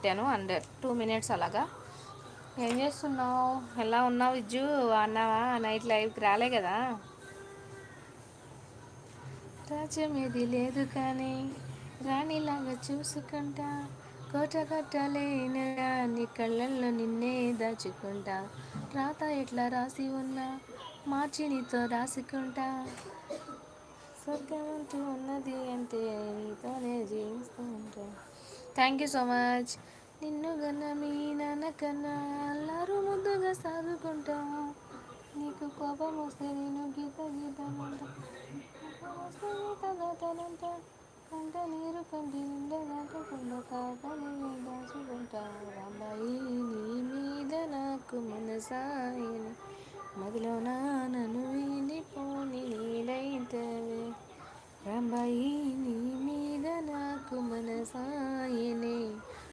పెట్టాను and 2 minutes అలాగా. ఏం చేస్తున్నావు? ఎలా ఉన్నావు విజ్జు? అన్నావా? నైట్ లైవ్కి రాలే కదా? రాజ్యం ఏది లేదు కానీ రాణిలాగా చూసుకుంటా, కోట కట్టలేనురా నీ కళ్ళల్లో నిన్నే దాచుకుంటా, రాత ఎట్లా రాసి ఉన్నా మార్చి నీతో రాసుకుంటా, స్వర్గం అంటూ ఉన్నది అంటే నీతోనే జీవిస్తూ ఉంటా. Thank you so much. నిన్ను గన్న మీ నాన్న కన్నా అల్లారు ముద్దుగా సాదుకుంటా, నీకు కోపం వస్తే నేను గీత గీతనంట, వస్తే గీత దాటనంట, కంట నీరు కంటి నిండా దాటకుండా కాదని దాచుకుంటా, రాంబాయి నీ మీద నాకు మనసాయని, మదిలో నా